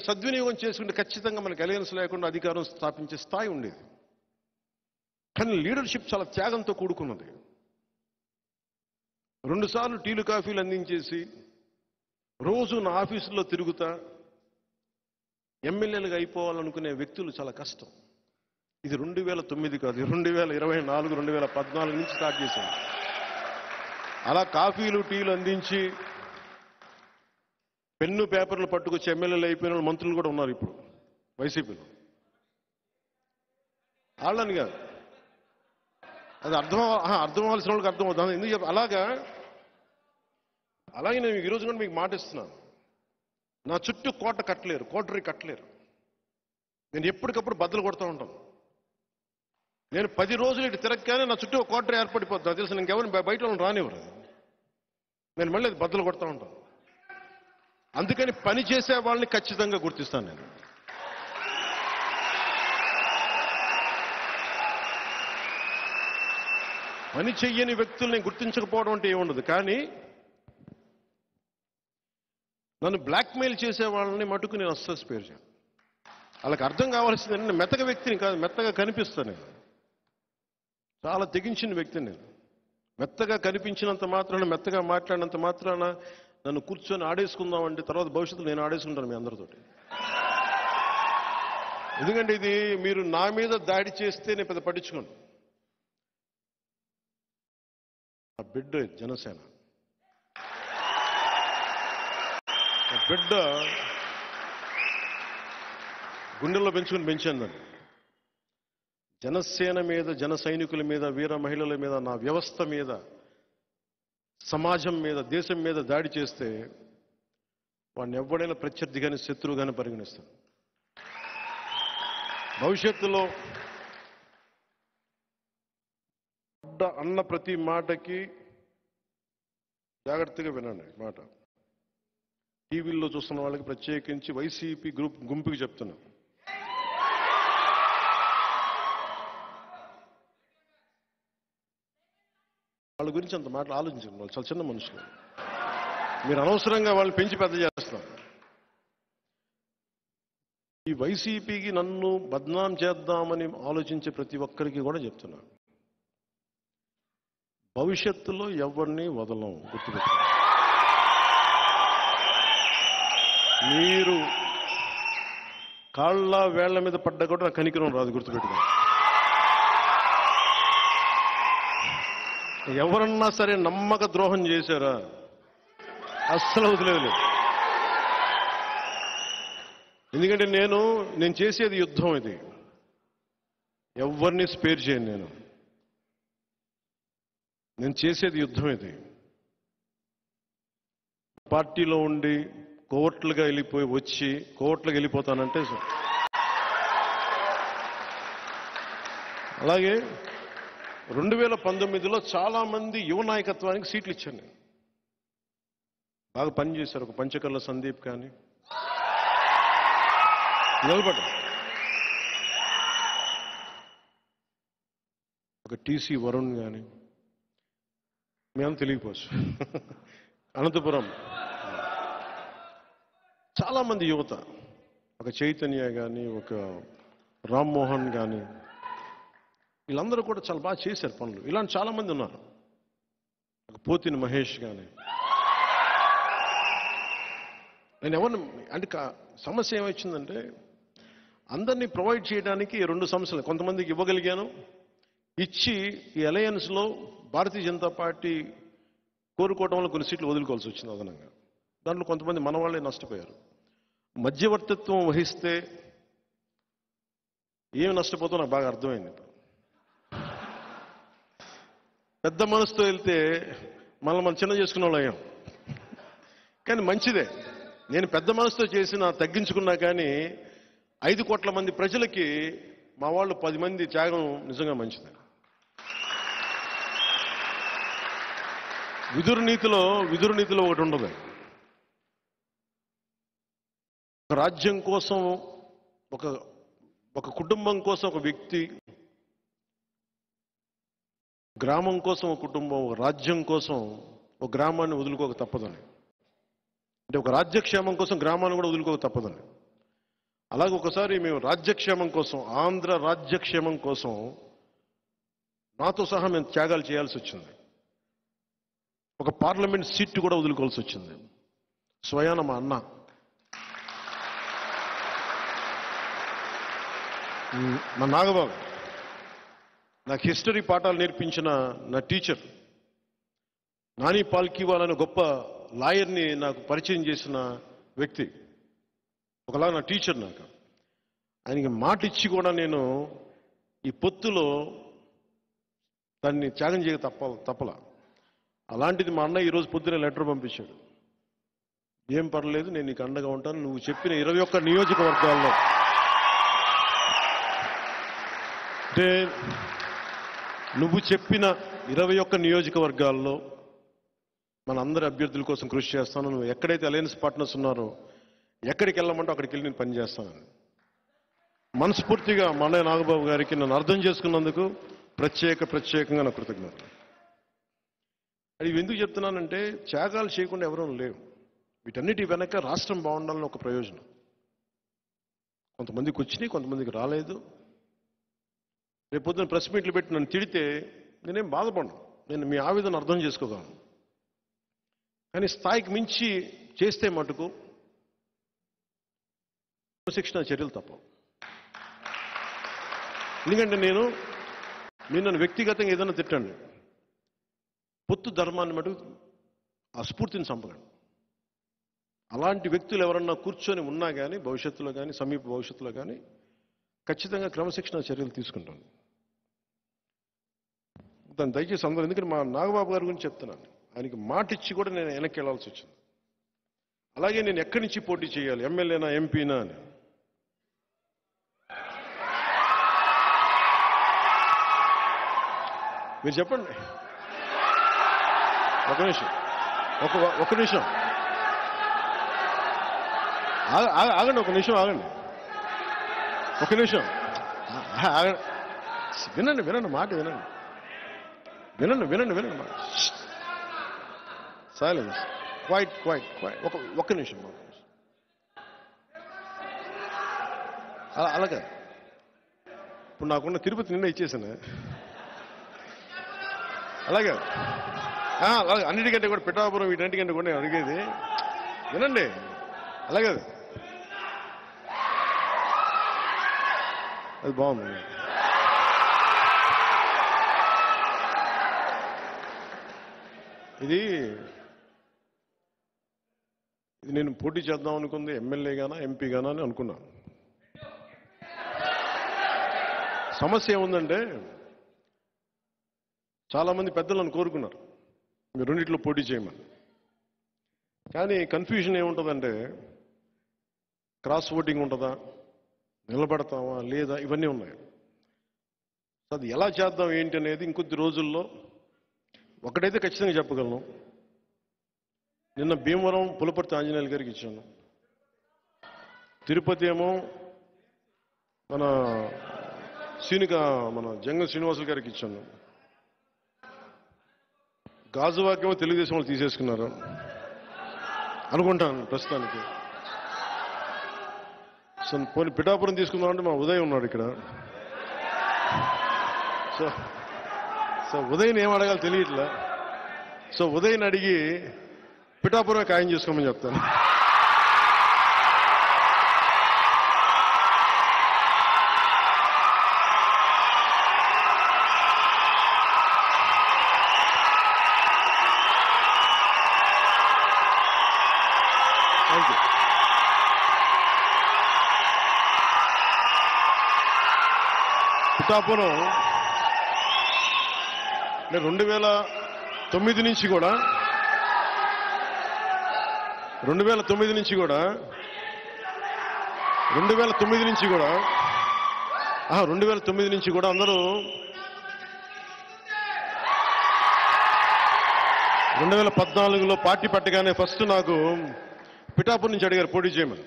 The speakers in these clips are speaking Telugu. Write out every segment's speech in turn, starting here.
సద్వినియోగం చేసుకుంటే ఖచ్చితంగా మనకు అలయన్స్ లేకుండా అధికారం స్థాపించే స్థాయి ఉండేది. కానీ లీడర్షిప్ చాలా త్యాగంతో కూడుకున్నది. 2 సార్లు టీలు కాఫీలు అందించేసి రోజు నా ఆఫీసులో తిరుగుతా ఎమ్మెల్యేలుగా అయిపోవాలనుకునే వ్యక్తులు చాలా కష్టం. ఇది 2009 కాదు, 2024, 2014 నుంచి స్టార్ట్ చేశాను. అలా కాఫీలు టీలు అందించి పెన్ను పేపర్లు పట్టుకొచ్చి ఎమ్మెల్యేలు అయిపోయిన మంత్రులు కూడా ఉన్నారు ఇప్పుడు వైసీపీలో. వాళ్ళని కాదు, అది అర్థం అవ్వాల్సిన వాళ్ళకి అర్థం అవుతుంది. ఎందుకు అలాగే నేను ఈరోజు కూడా మీకు మాట ఇస్తున్నాను. నా చుట్టూ కోటరీ కట్టలేరు. నేను ఎప్పటికప్పుడు బద్దలు కొడుతూ ఉంటాను. నేను 10 రోజులు ఇటు తిరగగానే నా చుట్టూ కోటరీ ఏర్పడిపోతుంది. తెలుసు, ఇంకెవరిని బయట వాళ్ళని రానివ్వరు. నేను మళ్ళీ బద్దలు కొడుతూ ఉంటాను. అందుకని పని చేసే వాళ్ళని ఖచ్చితంగా గుర్తిస్తాను నేను. పని చెయ్యని వ్యక్తుల్ని గుర్తించకపోవడం అంటే ఏముండదు. కానీ నన్ను బ్లాక్మెయిల్ చేసే వాళ్ళని మటుకు నేను అస్సలు స్పేర్ చేయను. వాళ్ళకి అర్థం కావాల్సింది నేను మెత్తగా వ్యక్తిని కాదు, మెత్తగా కనిపిస్తాను. నేను చాలా తెగించిన వ్యక్తిని. నేను మెత్తగా కనిపించినంత మాత్రాన, మెత్తగా మాట్లాడినంత మాత్రాన నన్ను కూర్చొని ఆడేసుకుందామంటే తర్వాత భవిష్యత్తులో నేను ఆడేసుకుంటాను మీ అందరితోటి. ఎందుకంటే ఇది మీరు నా మీద దాడి చేస్తే నేను పెద్ద పట్టించుకోను. ఆ బిడ్డ జనసేన, ఆ బిడ్డ గుండెల్లో పెంచాను దాన్ని. జనసేన మీద, జన సైనికుల మీద, వీర మహిళల మీద, నా వ్యవస్థ మీద, సమాజం మీద, దేశం మీద దాడి చేస్తే వాడిని ఎవడైనా ప్రత్యర్థి కానీ శత్రువు కానీ పరిగణిస్తాను. భవిష్యత్తులో అన్న ప్రతి మాటకి జాగ్రత్తగా వినండి. మాట టీవీల్లో చూస్తున్న వాళ్ళకి, ప్రత్యేకించి వైసీపీ గుంపుకి చెప్తున్నా. వాళ్ళ గురించి అంత మాటలు ఆలోచించండి. వాళ్ళు చాలా చిన్న మనుషులు. మీరు అనవసరంగా వాళ్ళని పెంచి పెద్ద చేస్తున్నారు. ఈ వైసీపీకి నన్ను బద్నాం చేద్దామని ఆలోచించే ప్రతి ఒక్కరికి కూడా చెప్తున్నా, భవిష్యత్తులో ఎవరిని వదలం. గుర్తుపెట్టుకోండి. మీరు కాళ్ళ వేళ్ల మీద పడ్డా కూడా నాకు కనికరం రాదు. గుర్తుపెట్టుకోండి. ఎవరన్నా సరే నమ్మక ద్రోహం చేశారా అస్సలు వదిలేదు. ఎందుకంటే నేను చేసేది యుద్ధం. ఇది ఎవరిని స్పేర్ చేయను. నేను చేసేది యుద్ధం. ఇది పార్టీలో ఉండి కోర్టులుగా వెళ్ళిపోతానంటే అలాగే 2019లో చాలా మంది యువ నాయకత్వానికి సీట్లు ఇచ్చాను నేను. బాగా పనిచేశారు. ఒక పంచకర్ల సందీప్ కానీ నిలబడ్డా, ఒక టీసీ వరుణ్ కానీ, మేము తెలియపోవచ్చు. అనంతపురం చాలా మంది యువత, ఒక చైతన్య కానీ, ఒక రామ్మోహన్ కానీ, వీళ్ళందరూ కూడా చాలా బాగా చేశారు పనులు. ఇలాంటి చాలా మంది ఉన్నారు. ఒక పోతిని మహేష్ కానీ. నేను ఎవరిని అంటే సమస్య ఏమొచ్చిందంటే అందరినీ ప్రొవైడ్ చేయడానికి 2 సమస్యలు. కొంతమందికి ఇవ్వగలిగాను, ఇచ్చి ఈ అలయన్స్లో భారతీయ జనతా పార్టీ కోరుకోవడం వల్ల కొన్ని సీట్లు వదులుకోవాల్సి వచ్చింది అదనంగా. దాంట్లో కొంతమంది మన వాళ్ళే నష్టపోయారు. మధ్యవర్తిత్వం వహిస్తే ఏమి నష్టపోతామో నాకు బాగా అర్థమైంది. పెద్ద మనసుతో వెళ్తే మనం చిన్న చేసుకున్న వాళ్ళు అయ్యాం. కానీ మంచిదే. నేను పెద్ద మనసుతో తగ్గించుకున్నా కానీ 5 కోట్ల మంది ప్రజలకి మా వాళ్ళు 10 మంది త్యాగం నిజంగా మంచిదే. విదురు నీతిలో ఒకటి ఉండదు. ఒక రాజ్యం కోసం, ఒక కుటుంబం కోసం ఒక వ్యక్తి, గ్రామం కోసం ఒక కుటుంబం, ఒక రాజ్యం కోసం ఒక గ్రామాన్ని వదులుకోక తప్పదని. అంటే ఒక రాజ్యక్షేమం కోసం గ్రామాన్ని కూడా వదులుకోక తప్పదని. అలాగే ఒకసారి మేము రాజ్యక్షేమం కోసం, ఆంధ్ర రాజ్యక్షేమం కోసం నాతో సహా మేము త్యాగాలు చేయాల్సి వచ్చింది. ఒక పార్లమెంట్ సీట్ కూడా వదులుకోవాల్సి వచ్చింది. స్వయాన మా అన్న మా నాగబాబు, నాకు హిస్టరీ పాఠాలు నేర్పించిన నా టీచర్ నాని పాల్కీవాల్ అనే గొప్ప లాయర్ని నాకు పరిచయం చేసిన వ్యక్తి, ఒకలా నా టీచర్. నాకు ఆయనకి మాట ఇచ్చి కూడా నేను ఈ పొత్తులో దాన్ని త్యాగం చేయక తప్పలా. అలాంటిది మా అన్న ఈరోజు పొద్దునే లెటర్ పంపించాడు. ఏం పర్లేదు, నేను నీకు అండగా ఉంటాను, నువ్వు చెప్పిన 21 నియోజకవర్గాల్లో, అంటే నువ్వు చెప్పిన 21 నియోజకవర్గాల్లో మన అందరి అభ్యర్థుల కోసం కృషి చేస్తాను. నువ్వు ఎక్కడైతే అలయన్స్ పార్ట్నర్స్ ఉన్నారో ఎక్కడికి వెళ్ళమంటో అక్కడికి వెళ్ళి నేను పనిచేస్తానని మనస్ఫూర్తిగా మా అన్నయ్య నాగబాబు గారికి నన్ను అర్థం చేసుకున్నందుకు ప్రత్యేకంగా నా కృతజ్ఞతలు. ఇవి ఎందుకు చెప్తున్నానంటే త్యాగాలు చేయకుండా ఎవరూ లేవు. వీటన్నిటి వెనక రాష్ట్రం బాగుండాలని ఒక ప్రయోజనం. కొంతమందికి వచ్చినాయి, కొంతమందికి రాలేదు. రేపు పొద్దున ప్రెస్ మీట్లు పెట్టి నన్ను తిడితే నేనేం బాధపడను, నేను మీ ఆవేదన అర్థం చేసుకోగలను. కానీ స్థాయికి మించి చేస్తే మటుకు శిక్షణ చర్యలు తప్పవు. ఎందుకంటే మీరు నన్ను వ్యక్తిగతంగా ఏదైనా తిట్టండి, పొత్తు ధర్మాన్ని మటుకు ఆ స్ఫూర్తిని చంపకండి. అలాంటి వ్యక్తులు ఎవరన్నా కూర్చొని ఉన్నా కానీ భవిష్యత్తులో కానీ సమీప భవిష్యత్తులో కానీ ఖచ్చితంగా క్రమశిక్షణ చర్యలు తీసుకుంటాను. దాన్ని దయచేసి అందరూ, ఎందుకంటే మా నాగబాబు గారి గురించి చెప్తున్నాను, ఆయనకి మాట ఇచ్చి కూడా నేను వెనక్కి వెళ్లాల్సి వచ్చింది. అలాగే నేను ఎక్కడి నుంచి పోటీ చేయాలి, ఎమ్మెల్యేనా ఎంపీనా అని. మీరు చెప్పండి. ఒక నిమిషం ఆగండి, ఒక నిమిషం ఆగండి. వినండి మాట వినండి మాట. Silence, quiet. ఒక్క నిమిషం. అలాగే ఇప్పుడు నాకున్న తిరుపతి నిన్న ఇచ్చేసాను. అలాగే అన్నిటికంటే కూడా పిఠాపురం వీటన్నిటికంటే కూడా నేను అడిగేది వినండి. అలాగే అది బాగుంది. ఇది నేను పోటీ చేద్దాం అనుకుంది ఎమ్మెల్యేగానా ఎంపీగానా అని అనుకున్నాను. సమస్య ఏముందంటే చాలామంది పెద్దలు నన్ను కోరుకున్నారు మీరు రెండిట్లో పోటీ చేయమని. కానీ కన్ఫ్యూజన్ ఏముంటుందంటే క్రాస్ ఓటింగ్ ఉంటుందా, నిలబడతామా లేదా, ఇవన్నీ ఉన్నాయి. అది ఎలా చేద్దాం ఏంటి అనేది ఇంకొద్ది రోజుల్లో ఒకటైతే ఖచ్చితంగా చెప్పగలను. నిన్న భీమవరం పులపర్తి ఆంజనేయులు గారికి ఇచ్చాను, తిరుపతి ఏమో మన జంగ శ్రీనివాసులు గారికి ఇచ్చాను, గాజువాకేమో తెలుగుదేశం వాళ్ళు తీసేసుకున్నారు అనుకుంటాను ప్రస్తుతానికి. సో పోనీ పిఠాపురం తీసుకుందామంటే మా ఉదయ్ ఉన్నాడు ఇక్కడ. సో ఉదయ్ని ఏం అడగాలో తెలియట్లే. సో ఉదయ్ని అడిగి పిఠాపురం ఖాయం చేసుకోమని చెప్తాను. Thank you. పిఠాపురం నేను 2009 నుంచి కూడా 2009 నుంచి కూడా 2009 నుంచి కూడా అందరూ 2014లో పార్టీ పెట్టగానే ఫస్ట్ నాకు పిఠాపురం నుంచి అడిగారు పోటీ చేయమని.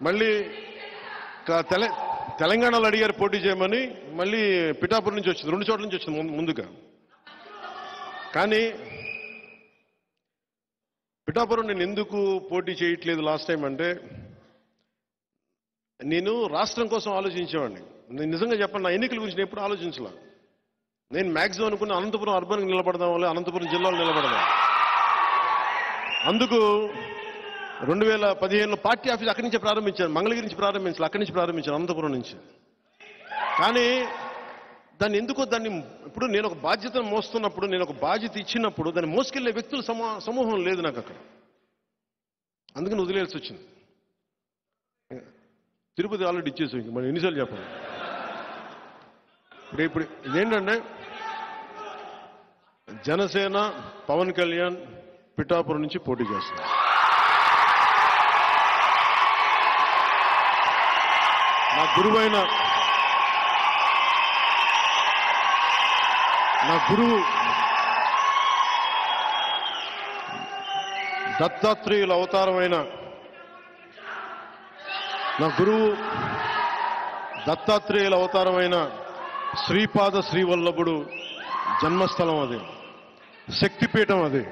మళ్ళీ తెలంగాణలో అడిగారు పోటీ చేయమని, మళ్ళీ పిఠాపురం నుంచి వచ్చింది, 2 చోట్ల నుంచి వచ్చింది ముందుగా. కానీ పిఠాపురం నేను ఎందుకు పోటీ చేయట్లేదు లాస్ట్ టైం అంటే, నేను రాష్ట్రం కోసం ఆలోచించేవాడిని. నేను నిజంగా చెప్పండి, నా ఎన్నికల గురించి నేను ఎప్పుడు ఆలోచించలా. నేను మ్యాక్సిమం అనుకున్న అనంతపురం అర్బన్కి నిలబడదాం, వల్ల అనంతపురం జిల్లాలో నిలబడదాం. అందుకు 2015లో పార్టీ ఆఫీస్ అక్కడి నుంచే ప్రారంభించాను. మంగళగిరి నుంచి ప్రారంభించాను, అక్కడి నుంచి ప్రారంభించాను, అనంతపురం నుంచి. కానీ దాన్ని ఇప్పుడు నేను ఒక బాధ్యతను మోస్తున్నప్పుడు, నేను ఒక బాధ్యత ఇచ్చినప్పుడు దాన్ని మోసుకెళ్లే వ్యక్తుల సమూహం లేదు నాకు అక్కడ. అందుకని వదిలేయాల్సి వచ్చింది. తిరుపతి ఆల్రెడీ ఇచ్చేసి మనం ఎన్నిసార్లు చెప్పాలి. ఇప్పుడు ఇదేంటంటే జనసేన పవన్ కళ్యాణ్ పిఠాపురం నుంచి పోటీ చేస్తున్నారు. నా గురువు దత్తాత్రేయుల అవతారమైన శ్రీపాద శ్రీవల్లభుడు జన్మస్థలం అది, శక్తిపీఠం అది.